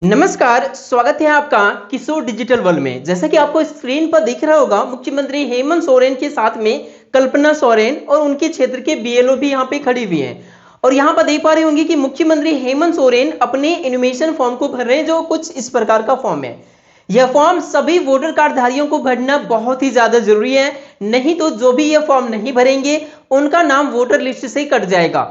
नमस्कार, स्वागत है आपका किशोर डिजिटल वर्ल्ड में। जैसा कि आपको स्क्रीन पर दिख रहा होगा, मुख्यमंत्री हेमंत सोरेन के साथ में कल्पना सोरेन और उनके क्षेत्र के बीएलओ भी यहाँ पे खड़ी हुई हैं। और यहाँ पर देख पा रहे होंगे कि मुख्यमंत्री हेमंत सोरेन अपने इनोवेशन फॉर्म को भर रहे हैं, जो कुछ इस प्रकार का फॉर्म है। यह फॉर्म सभी वोटर कार्ड धारियों को भरना बहुत ही ज्यादा जरूरी है, नहीं तो जो भी यह फॉर्म नहीं भरेंगे उनका नाम वोटर लिस्ट से कट जाएगा।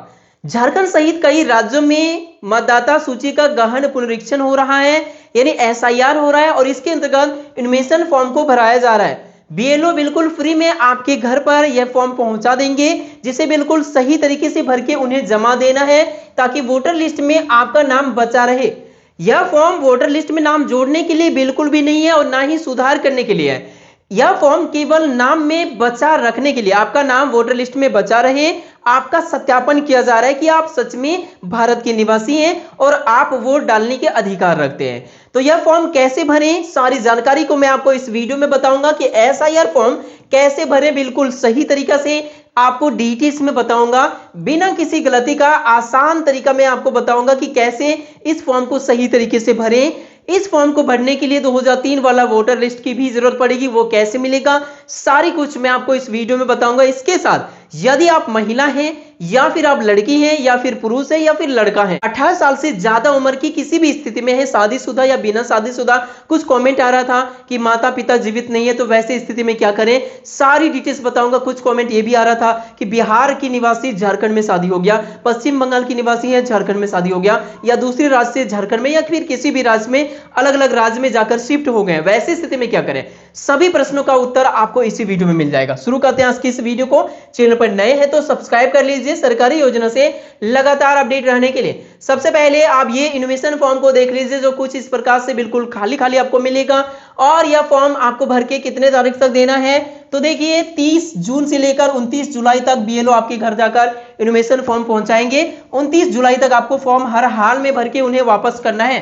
झारखंड सहित कई राज्यों में मतदाता सूची का गहन पुनरीक्षण हो रहा है, यानी एसआईआर हो रहा है और इसके अंतर्गत इनमेशन फॉर्म को भराया जा रहा है। बीएलओ बिल्कुल फ्री में आपके घर पर यह फॉर्म पहुंचा देंगे, जिसे बिल्कुल सही तरीके से भर के उन्हें जमा देना है ताकि वोटर लिस्ट में आपका नाम बचा रहे। यह फॉर्म वोटर लिस्ट में नाम जोड़ने के लिए बिल्कुल भी नहीं है और ना ही सुधार करने के लिए है। यह फॉर्म केवल नाम में बचा रखने के लिए, आपका नाम वोटर लिस्ट में बचा रहे, आपका सत्यापन किया जा रहा है कि आप सच में भारत के निवासी हैं और आप वोट डालने के अधिकार रखते हैं। तो यह फॉर्म कैसे भरें, सारी जानकारी को मैं आपको इस वीडियो में बताऊंगा कि एसआईआर फॉर्म कैसे भरें, बिल्कुल सही तरीका से आपको डिटेल्स में बताऊंगा, बिना किसी गलती का आसान तरीका मैं आपको बताऊंगा कि कैसे इस फॉर्म को सही तरीके से भरें। इस फॉर्म को भरने के लिए 2003 वाला वोटर लिस्ट की भी जरूरत पड़ेगी, वो कैसे मिलेगा, सारी कुछ मैं आपको इस वीडियो में बताऊंगा। इसके साथ यदि आप महिला हैं या फिर आप लड़की हैं या फिर पुरुष है या फिर लड़का है, 18 साल से ज्यादा उम्र की किसी भी स्थिति में है, शादीशुदा या बिना शादीशुदा, कुछ कमेंट आ रहा था कि माता पिता जीवित नहीं है तो वैसे स्थिति में क्या करें, सारी डिटेल्स बताऊंगा। कुछ कमेंट ये भी आ रहा था कि बिहार की निवासी झारखंड में शादी हो गया, पश्चिम बंगाल की निवासी है झारखंड में शादी हो गया, या दूसरे राज्य से झारखंड में या फिर किसी भी राज्य में, अलग अलग राज्य में जाकर शिफ्ट हो गए, वैसी स्थिति में क्या करें, सभी प्रश्नों का उत्तर आपको इसी वीडियो में मिल जाएगा। शुरू करते हैं आज की इस वीडियो को। चैनल पर नए हैं तो सब्सक्राइब कर लीजिए सरकारी योजना से लगातार अपडेट रहने के लिए। सबसे पहले आप ये इनोवेशन फॉर्म को देख लीजिए, जो कुछ इस प्रकार से बिल्कुल खाली खाली आपको मिलेगा। और यह फॉर्म आपको भर के कितने तारीख तक देना है, तो देखिए 30 जून से लेकर 29 जुलाई तक बीएलओ आपके घर जाकर इनोवेशन फॉर्म पहुंचाएंगे। 29 जुलाई तक आपको फॉर्म हर हाल में भर के उन्हें वापस करना है।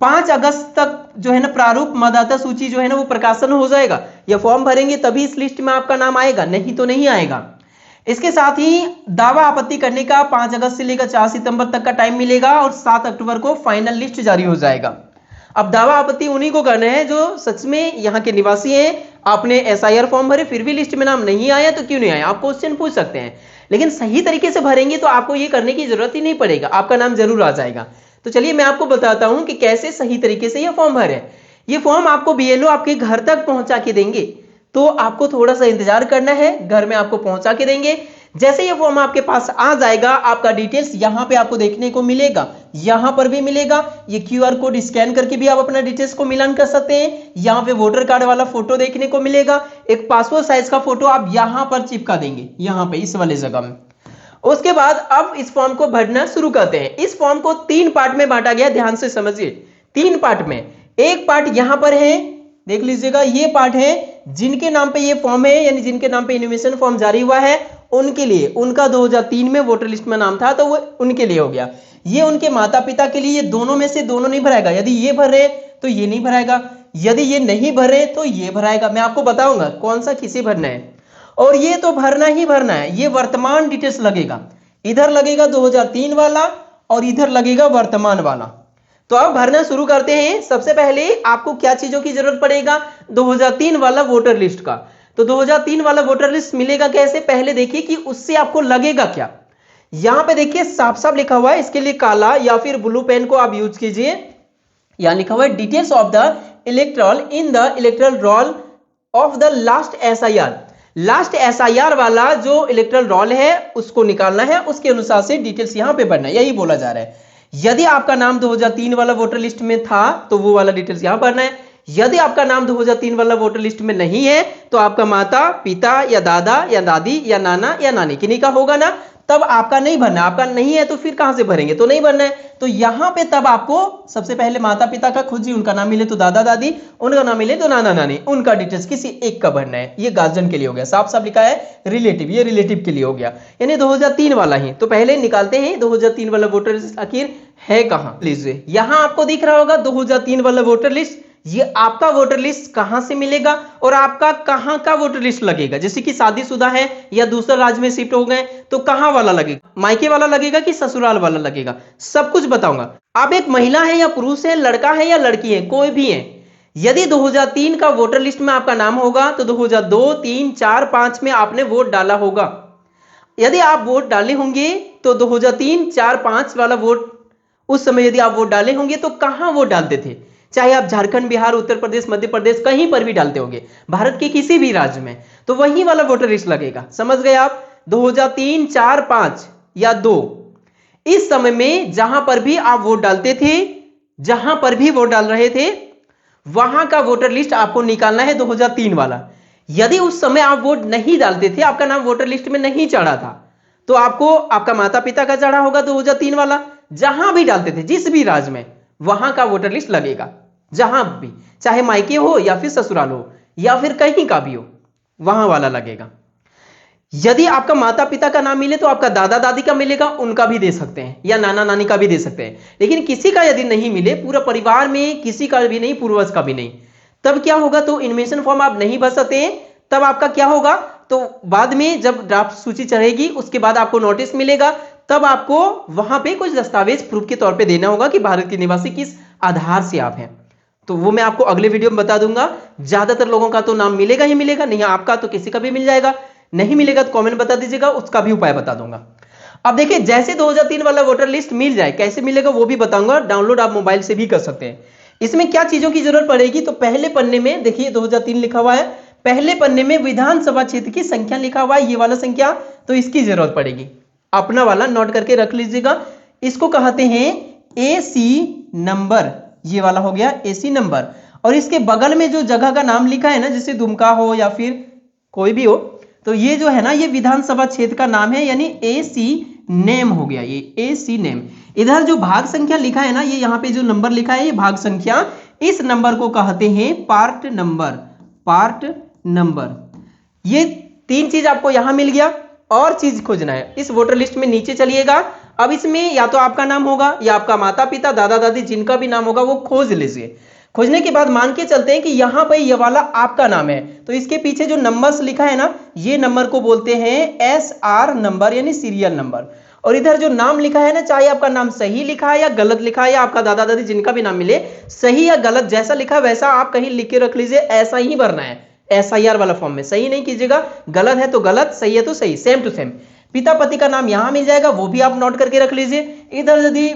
5 अगस्त तक जो है ना प्रारूप मतदाता सूची जो है ना वो प्रकाशन हो जाएगा। यह फॉर्म भरेंगे तभी इस लिस्ट में आपका नाम आएगा, नहीं तो नहीं आएगा। इसके साथ ही दावा आपत्ति करने का 5 अगस्त से लेकर 4 सितंबर तक का टाइम मिलेगा और 7 अक्टूबर को फाइनल लिस्ट जारी हो जाएगा। अब दावा आपत्ति उन्हीं को करने हैं जो सच में यहाँ के निवासी हैं। आपने एसआईआर फॉर्म भरे फिर भी लिस्ट में नाम नहीं आया तो क्यों नहीं आया, आप क्वेश्चन पूछ सकते हैं, लेकिन सही तरीके से भरेंगे तो आपको ये करने की जरूरत ही नहीं पड़ेगा, आपका नाम जरूर आ जाएगा। तो चलिए मैं आपको बताता हूं कि कैसे सही तरीके से यह फॉर्म भरें। यह फॉर्म आपको बीएलओ आपके घर तक पहुंचा के देंगे, तो आपको थोड़ा सा इंतजार करना है, घर में आपको पहुंचा के देंगे। जैसे ये फॉर्म आपके पास आ जाएगा, आपका डिटेल्स यहां पे आपको देखने को मिलेगा, यहां पर भी मिलेगा। ये क्यूआर कोड स्कैन करके भी आप अपना डिटेल्स को मिलान कर सकते हैं। यहां पे वोटर कार्ड वाला फोटो देखने को मिलेगा, एक पासपोर्ट साइज का फोटो आप यहां पर चिपका देंगे, यहां पे इस वाले जगह में। उसके बाद अब इस फॉर्म को भरना शुरू करते हैं। इस फॉर्म को 3 पार्ट में बांटा गया, ध्यान से समझिए। 3 पार्ट में, एक पार्ट यहां पर है, देख लीजिएगा, ये पार्ट है जिनके नाम पे ये फॉर्म है, यानी जिनके नाम पे इनोवेशन फॉर्म जारी हुआ है उनके लिए, उनका 2003 में वोटर लिस्ट में नाम था तो वो उनके लिए हो गया। ये उनके माता पिता के लिए, ये दोनों में से दोनों नहीं भराएगा। यदि ये भर रहे तो ये नहीं भराएगा, यदि ये नहीं भर रहे तो ये भराएगा। मैं आपको बताऊंगा कौन सा किसे भरना है। और ये तो भरना ही भरना है, ये वर्तमान डिटेल्स लगेगा, इधर लगेगा 2003 वाला और इधर लगेगा वर्तमान वाला। तो अब भरना शुरू करते हैं। सबसे पहले आपको क्या चीजों की जरूरत पड़ेगा, 2003 वाला वोटर लिस्ट का। तो 2003 वाला वोटर लिस्ट मिलेगा कैसे, पहले देखिए कि उससे आपको लगेगा क्या। यहां पे देखिए साफ साफ लिखा हुआ है, इसके लिए काला या फिर ब्लू पेन को आप यूज कीजिए। यहां लिखा हुआ है details of the electoral in the electoral roll of the last SIR. Last SIR वाला जो इलेक्टोरल रोल है उसको निकालना है, उसके अनुसार से डिटेल्स यहां पे भरना है, यही बोला जा रहा है। यदि आपका नाम 2003 वाला वोटर लिस्ट में था तो वो वाला डिटेल्स यहां भरना है। यदि आपका नाम 2003 वाला वोटर लिस्ट में नहीं है तो आपका माता पिता या दादा या दादी या नाना या नानी किन्हीं का होगा ना, तब आपका नहीं भरना। आपका नहीं है तो फिर कहां से भरेंगे, तो नहीं भरना है। तो यहां पे तब आपको सबसे पहले माता पिता का खुद ही उनका नाम मिले तो दादा दादी, उनका नाम मिले तो नाना नानी, उनका डिटेल्स किसी एक का भरना है। ये गार्जियन के लिए हो गया, साफ साफ लिखा है रिलेटिव, ये रिलेटिव के लिए हो गया, यानी 2003 वाला ही। तो पहले निकालते हैं 2003 वाला वोटर लिस्ट आखिर है कहां। लीजिए यहां आपको दिख रहा होगा 2003 वाला वोटर लिस्ट, ये आपका वोटर लिस्ट कहां से मिलेगा और आपका कहां का वोटर लिस्ट लगेगा। जैसे कि शादीशुदा है या दूसरे राज्य में शिफ्ट हो गए तो कहां वाला लगेगा, मायके वाला लगेगा कि ससुराल वाला लगेगा, सब कुछ बताऊंगा। आप एक महिला है या पुरुष है, लड़का है या लड़की है, कोई भी है, यदि 2003 का वोटर लिस्ट में आपका नाम होगा तो 2002, 3, 4, 5 में आपने वोट डाला होगा। यदि आप वोट डाले होंगे तो 2003, 4, 5 वाला वोट उस समय यदि आप वोट डाले होंगे तो कहां वोट डालते थे, चाहे आप झारखंड, बिहार, उत्तर प्रदेश, मध्य प्रदेश कहीं पर भी डालते होंगे, भारत के किसी भी राज्य में, तो वही वाला वोटर लिस्ट लगेगा। समझ गए आप? 2003, 4, 5 या 2 इस समय में जहां पर भी आप वोट डालते थे, जहां पर भी वोट डाल रहे थे, वहां का वोटर लिस्ट आपको निकालना है 2003 वाला। यदि उस समय आप वोट नहीं डालते थे, आपका नाम वोटर लिस्ट में नहीं चढ़ा था, तो आपको आपका माता पिता का चढ़ा होगा 2003 वाला। जहां भी डालते थे, जिस भी राज्य में, वहां का वोटर लिस्ट लगेगा, जहां भी, चाहे मायके हो या फिर ससुराल हो या फिर कहीं का भी हो, वहां वाला लगेगा। यदि आपका माता पिता का नाम मिले तो आपका दादा दादी का मिलेगा, उनका भी दे सकते हैं, या नाना नानी का भी दे सकते हैं। लेकिन किसी का यदि नहीं मिले, पूरा परिवार में किसी का भी नहीं, पूर्वज का भी नहीं, तब क्या होगा, तो इनमेशन फॉर्म आप नहीं भर सकते। तब आपका क्या होगा, तो बाद में जब ड्राफ्ट सूची चढ़ेगी उसके बाद आपको नोटिस मिलेगा, तब आपको वहां पे कुछ दस्तावेज प्रूफ के तौर पे देना होगा कि भारत के निवासी किस आधार से आप हैं। तो वो मैं आपको अगले वीडियो में बता दूंगा। ज्यादातर लोगों का तो नाम मिलेगा ही मिलेगा, नहीं आपका तो किसी का भी मिल जाएगा, नहीं मिलेगा तो कमेंट बता दीजिएगा, उसका भी उपाय बता दूंगा। अब देखिए, जैसे 2003 वाला वोटर लिस्ट मिल जाए, कैसे मिलेगा वो भी बताऊंगा। डाउनलोड आप मोबाइल से भी कर सकते हैं। इसमें क्या चीजों की जरूरत पड़ेगी, तो पहले पन्ने में देखिए 2003 लिखा हुआ है, पहले पन्ने में विधानसभा क्षेत्र की संख्या लिखा हुआ है, ये वाला संख्या, तो इसकी जरूरत पड़ेगी। अपना वाला नोट करके रख लीजिएगा। इसको कहते हैं एसी नंबर, ये वाला हो गया एसी नंबर। और इसके बगल में जो जगह का नाम लिखा है ना, जैसे दुमका हो या फिर कोई भी हो, तो ये जो है ना, ये विधानसभा क्षेत्र का नाम है, यानी एसी नेम हो गया, ये एसी नेम। इधर जो भाग संख्या लिखा है ना, ये यहाँ पे जो नंबर लिखा है ये भाग संख्या, इस नंबर को कहते हैं पार्ट नंबर, पार्ट नंबर। ये तीन चीज आपको यहां मिल गया। और चीज खोजना है इस वोटर लिस्ट में, नीचे चलिएगा। अब इसमें या तो आपका नाम होगा या आपका माता पिता, दादा दादी, जिनका भी नाम होगा वो खोज लीजिए। खोजने के बाद मान के चलते हैं कि यहां पर ये वाला आपका नाम है, तो इसके पीछे जो नंबर्स लिखा है ना, ये नंबर को बोलते हैं SR नंबर, यानी सीरियल नंबर। और इधर जो नाम लिखा है ना, चाहे आपका नाम सही लिखा है या गलत लिखा है, या आपका दादा दादी जिनका भी नाम मिले, सही या गलत जैसा लिखा है वैसा आप कहीं लिख के रख लीजिए। ऐसा ही भरना है SIR वाला फॉर्म में, सही नहीं कीजिएगा, गलत है तो गलत, सही है तो सही, सेम टू सेम। पिता पति का नाम यहां मिल जाएगा, वो भी आप नोट करके रख लीजिए। इधर यदि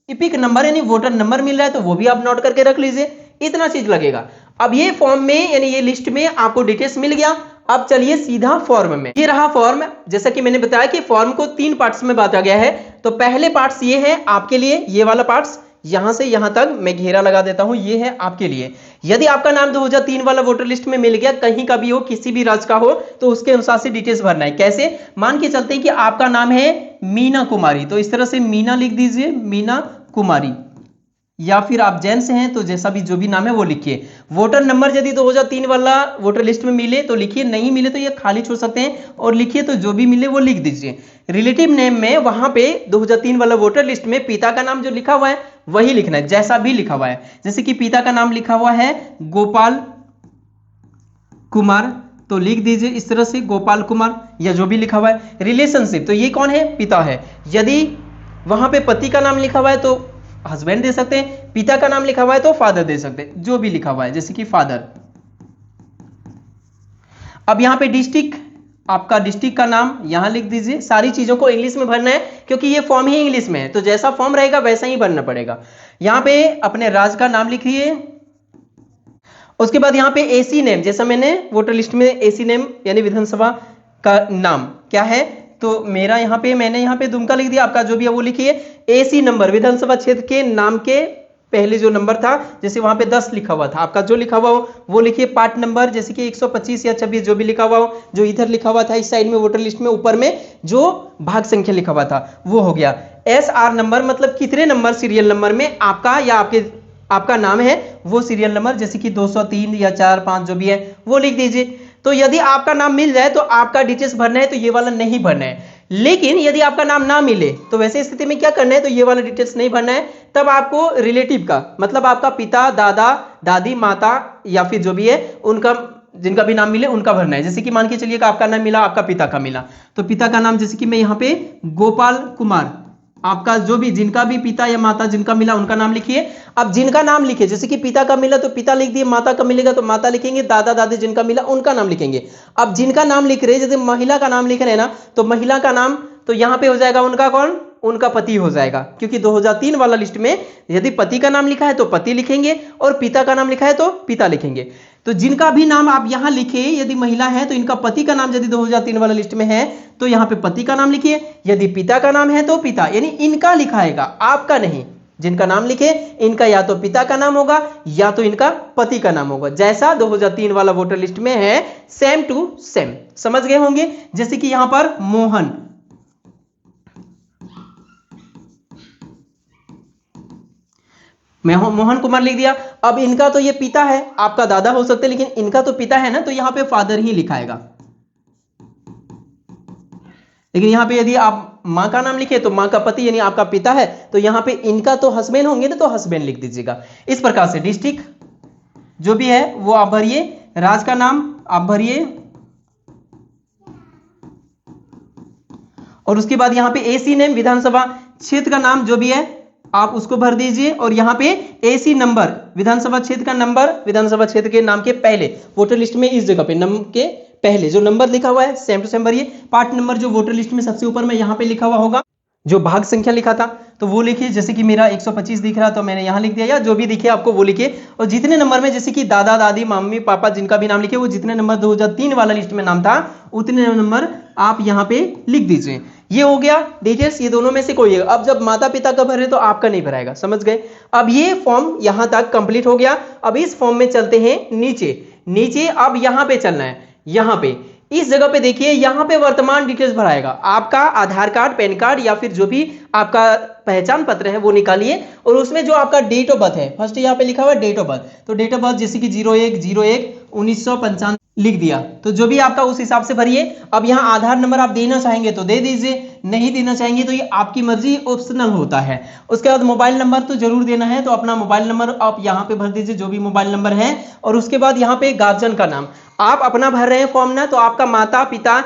इपिक नंबर यानी वोटर नंबर मिल रहा है तो वो भी आप नोट करके रख लीजिए। इतना चीज लगेगा। अब ये फॉर्म में यानी ये लिस्ट में आपको डिटेल्स मिल गया। अब चलिए सीधा फॉर्म में। ये रहा फॉर्म, जैसा कि मैंने बताया कि फॉर्म को 3 पार्ट्स में बांटा गया है। तो पहले पार्ट्स ये है आपके लिए, ये वाला पार्ट्स यहां से यहां तक मैं घेरा लगा देता हूं, ये है आपके लिए। यदि आपका नाम 2003 वाला वोटर लिस्ट में मिल गया, कहीं का भी हो, किसी भी राज्य का हो, तो उसके अनुसार से डिटेल्स भरना है। कैसे? मान के चलते हैं कि आपका नाम है मीना कुमारी, तो इस तरह से मीना लिख दीजिए, मीना कुमारी। या फिर आप जेंट्स हैं तो जैसा भी जो भी नाम है वो लिखिए। वोटर नंबर यदि 2003 वाला वोटर लिस्ट में मिले तो लिखिए, नहीं मिले तो ये खाली छोड़ सकते हैं, और लिखिए तो जो भी मिले वो लिख दीजिए। रिलेटिव नेम में वहां पे 2003 वाला वोटर लिस्ट में पिता का नाम जो लिखा हुआ है वही लिखना है, जैसा भी लिखा हुआ है। जैसे कि पिता का नाम लिखा हुआ है गोपाल कुमार, तो लिख दीजिए इस तरह से गोपाल कुमार, या जो भी लिखा हुआ है। रिलेशनशिप, तो ये कौन है? पिता है। यदि वहां पे पति का नाम लिखा हुआ है तो हस्बैंड दे सकते हैं, पिता का नाम लिखा हुआ है तो फादर दे सकते हैं, जो भी लिखा हुआ है, जैसे कि फादर। अब यहां पे डिस्ट्रिक्ट, आपका डिस्ट्रिक्ट का नाम यहां लिख दीजिए। सारी चीजों को इंग्लिश में भरना है क्योंकि ये फॉर्म ही इंग्लिश में है, तो जैसा फॉर्म रहेगा वैसा ही भरना पड़ेगा। यहां पे अपने राज्य का नाम लिखिए। उसके बाद यहां पे एसी नेम, जैसा मैंने वोटर लिस्ट में एसी नेम यानी विधानसभा का नाम क्या है, तो मेरा यहाँ पे मैंने यहाँ पे दुमका लिख दिया, आपका जो भी है वो लिखिए। एसी नंबर, विधानसभा क्षेत्र के नाम के पहले जो नंबर था, जैसे वहां पे 10 लिखा हुआ था, आपका जो लिखा हुआ हो वो लिखिए। पार्ट नंबर जैसे कि 125 या 26 जो भी लिखा हुआ हो, जो इधर लिखा हुआ था इस साइड में वोटर लिस्ट में ऊपर में जो भाग संख्या लिखा हुआ था वो हो गया। SR नंबर मतलब कितने नंबर सीरियल नंबर में आपका या आपका नाम है वो सीरियल नंबर, जैसे कि 203 या 4, 5 जो भी है वो लिख दीजिए। तो यदि आपका नाम मिल जाए तो आपका डिटेल्स भरना है, तो ये वाला नहीं भरना है। लेकिन यदि आपका नाम ना मिले तो वैसे स्थिति में क्या करना है, तो ये वाला डिटेल्स नहीं भरना है। तब आपको रिलेटिव का मतलब आपका पिता, दादा दादी, माता या फिर जो भी है उनका, जिनका भी नाम मिले उनका भरना है। जैसे कि मान के चलिए आपका नाम मिला, आपका पिता का मिला, तो पिता का नाम जैसे कि मैं यहाँ पे गोपाल कुमार, आपका जो भी जिनका भी पिता या माता जिनका मिला उनका नाम लिखिए। अब जिनका नाम लिखे, जैसे कि पिता का मिला तो पिता लिख दिए, माता का मिलेगा तो माता लिखेंगे, दादा दादी जिनका मिला उनका नाम लिखेंगे। अब जिनका नाम लिख रहे हैं, जैसे महिला का नाम लिख रहे हैं ना, तो महिला का नाम तो यहां पे हो जाएगा उनका कौन, उनका पति हो जाएगा, क्योंकि 2003 वाला लिस्ट में यदि पति का नाम लिखा है तो पति लिखेंगे और पिता का नाम लिखा है तो पिता लिखेंगे। तो जिनका भी नाम आप यहां लिखे, यदि महिला है तो इनका पति का नाम यदि 2003 वाला लिस्ट में है तो यहां पे पति का नाम लिखिए, यदि पिता का नाम है तो पिता, यानी इनका लिखा आएगा, आपका नहीं। जिनका नाम लिखे इनका या तो पिता का नाम होगा या तो इनका पति का नाम होगा, जैसा 2003 वाला वोटर लिस्ट में है, सेम टू सेम। समझ गए होंगे। जैसे कि यहां पर मोहन, मैं मोहन कुमार लिख दिया। अब इनका तो ये पिता है, आपका दादा हो सकते हैं, लेकिन इनका तो पिता है ना, तो यहां पे फादर ही लिखाएगा। लेकिन यहां पे यदि आप मां का नाम लिखे तो मां का पति यानी आपका पिता है, तो यहां पे इनका तो हस्बैंड होंगे ना, तो हस्बैंड लिख दीजिएगा। इस प्रकार से डिस्ट्रिक्ट जो भी है वो आप भरिए, राज्य का नाम आप भरिए, और उसके बाद यहां पे एसी नेम, विधानसभा क्षेत्र का नाम जो भी है आप उसको भर दीजिए, और यहां पे एसी नंबर, विधानसभा क्षेत्र का नंबर, विधानसभा क्षेत्र के नाम के पहले वोटर लिस्ट में इस जगह पे नंबर के पहले जो नंबर लिखा हुआ है सेम टू सेम भरिए। पार्ट नंबर जो वोटर लिस्ट में सबसे ऊपर में यहां पे लिखा हुआ होगा, जो भाग संख्या लिखा था तो वो लिखिए। जैसे कि मेरा 125 दिख रहा तो मैंने यहां लिख दिया, या जो भी दिखे आपको वो लिखिए। और जितने नंबर में, जैसे कि दादा दादी मम्मी पापा जिनका भी नाम लिखे, वो जितने नंबर 2003 वाला लिस्ट में नाम था उतने नंबर आप यहां पे लिख दीजिए। ये हो गया डिटेल्स, ये दोनों में से कोई है। अब जब माता पिता का भरे तो आपका नहीं भराएगा, समझ गए। अब ये फॉर्म यहां तक कंप्लीट हो गया। अब इस फॉर्म में चलते हैं नीचे। नीचे अब यहां पे चलना है, यहां पे इस जगह पे देखिए, यहां पे वर्तमान डिटेल्स भराएगा, आपका आधार कार्ड, पैन कार्ड या फिर जो भी आपका पहचान पत्र है वो निकालिए, और उसमें जो आपका डेट ऑफ बर्थ है, फर्स्ट यहाँ पे लिखा हुआ है डेट ऑफ बर्थ, तो डेट ऑफ बर्थ जैसे कि 01/01/1995 लिख दिया, तो जो भी आपका उस हिसाब से भरिए। अब यहाँ आधार नंबर आप देना चाहेंगे तो दे दीजिए, नहीं देना चाहेंगे तो ये आपकी मर्जी, ऑप्शनल होता है। उसके बाद मोबाइल नंबर तो जरूर देना है, तो अपना मोबाइल नंबर आप यहाँ पे भर दीजिए, जो भी मोबाइल नंबर है। और उसके बाद यहाँ पे गार्जियन का नाम आप अपना भर रहे हैं फॉर्म ना, तो आपका माता पिता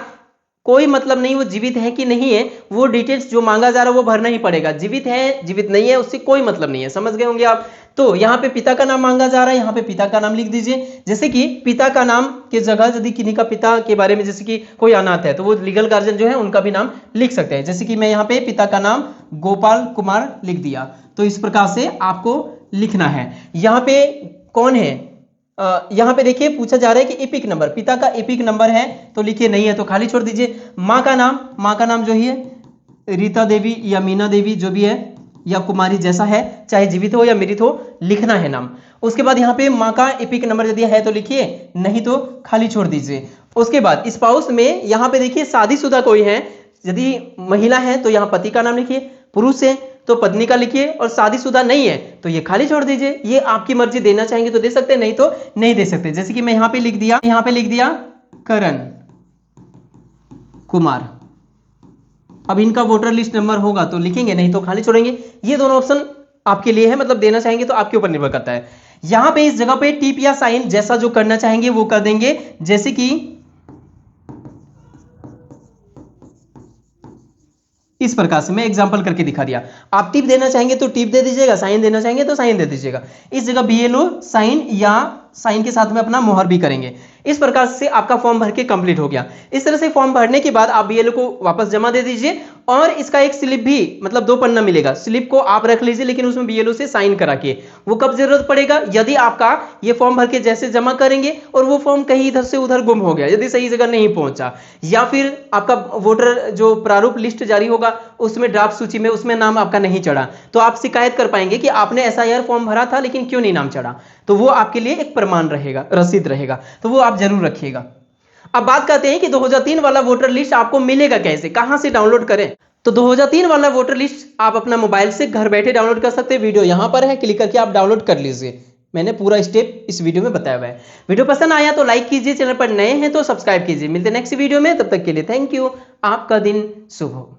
कोई मतलब नहीं वो जीवित है कि नहीं है, वो डिटेल्स जो मांगा जा रहा है वो भरना ही पड़ेगा। जीवित है जीवित नहीं है उससे कोई मतलब नहीं है, समझ गए होंगे आप। तो यहाँ पे पिता का नाम मांगा जा रहा है, यहाँ पे पिता का नाम लिख दीजिए। जैसे कि पिता का नाम की जगह यदि किन्हीं का पिता के बारे में, जैसे कि कोई अनाथ है तो वो लीगल गार्जियन जो है उनका भी नाम लिख सकते हैं। जैसे कि मैं यहाँ पे पिता का नाम गोपाल कुमार लिख दिया, तो इस प्रकार से आपको लिखना है। यहाँ पे कौन है, यहाँ पे देखिए पूछा जा रहा है कि एपिक नंबर, पिता का एपिक नंबर है तो लिखिए, नहीं है तो खाली छोड़ दीजिए। माँ का नाम जो है रीता देवी या मीना देवी जो भी है, या कुमारी जैसा है, चाहे जीवित हो या मृत हो, लिखना है नाम। उसके बाद यहाँ पे माँ का एपिक नंबर यदि है तो लिखिए, नहीं तो खाली छोड़ दीजिए। उसके बाद स्पाउस में यहाँ पे देखिए शादीशुदा कोई है, यदि महिला है तो यहाँ पति का नाम लिखिए, पुरुष है तो पत्नी का लिखिए, और शादीशुदा नहीं है तो ये खाली छोड़ दीजिए। ये आपकी मर्जी, देना चाहेंगे तो दे सकते हैं, नहीं तो नहीं दे सकते। जैसे कि मैं यहाँ पे लिख दिया करण कुमार। अब इनका वोटर लिस्ट नंबर होगा तो लिखेंगे, नहीं तो खाली छोड़ेंगे। ये दोनों ऑप्शन आपके लिए है, मतलब देना चाहेंगे तो आपके ऊपर निर्भर करता है। यहाँ पे इस जगह पे टिप या साइन जैसा जो करना चाहेंगे वो कर देंगे। जैसे कि इस प्रकार से मैं एग्जांपल करके दिखा दिया। आप टिप देना चाहेंगे तो टिप दे दीजिएगा, साइन देना चाहेंगे तो साइन दे दीजिएगा। इस जगह BLO साइन या साइन के साथ में अपना मोहर भी करेंगे। इस प्रकार से आपका फॉर्म भर के कंप्लीट हो गया। इस तरह से फॉर्म भरने के बाद आप BLO को वापस जमा दे दीजिए, और इसका एक स्लिप भी, मतलब 2 पन्ना मिलेगा, स्लिप को आप रख लीजिए, लेकिन उसमें BLO से साइन करा के। वो कब जरूरत पड़ेगा, यदि आपका ये फॉर्म भर के जैसे जमा करेंगे और वो फॉर्म कहीं इधर से उधर गुम हो गया, यदि सही जगह नहीं पहुंचा, या फिर आपका वोटर जो प्रारूप लिस्ट जारी होगा उसमें ड्राफ्ट सूची में उसमें नाम आपका नहीं चढ़ा, तो आप शिकायत कर पाएंगे कि आपने SIR फॉर्म भरा था लेकिन क्यों नहीं नाम चढ़ा। तो वो आपके लिए एक प्रमाण रहेगा, रसीद रहेगा, तो वो आप जरूर रखिएगा। अब बात करते हैं कि 2003 वाला वोटर लिस्ट आपको मिलेगा कैसे, कहां से डाउनलोड करें। तो 2003 वाला वोटर लिस्ट आप अपना मोबाइल से घर बैठे डाउनलोड कर सकते हैं। वीडियो यहां पर है, क्लिक करके आप डाउनलोड कर लीजिए। मैंने पूरा स्टेप इस वीडियो में बताया हुआ है। वीडियो पसंद आया तो लाइक कीजिए, चैनल पर नए हैं तो सब्सक्राइब कीजिए। मिलते हैं नेक्स्ट वीडियो में, तब तक के लिए थैंक यू। आपका दिन शुभ हो।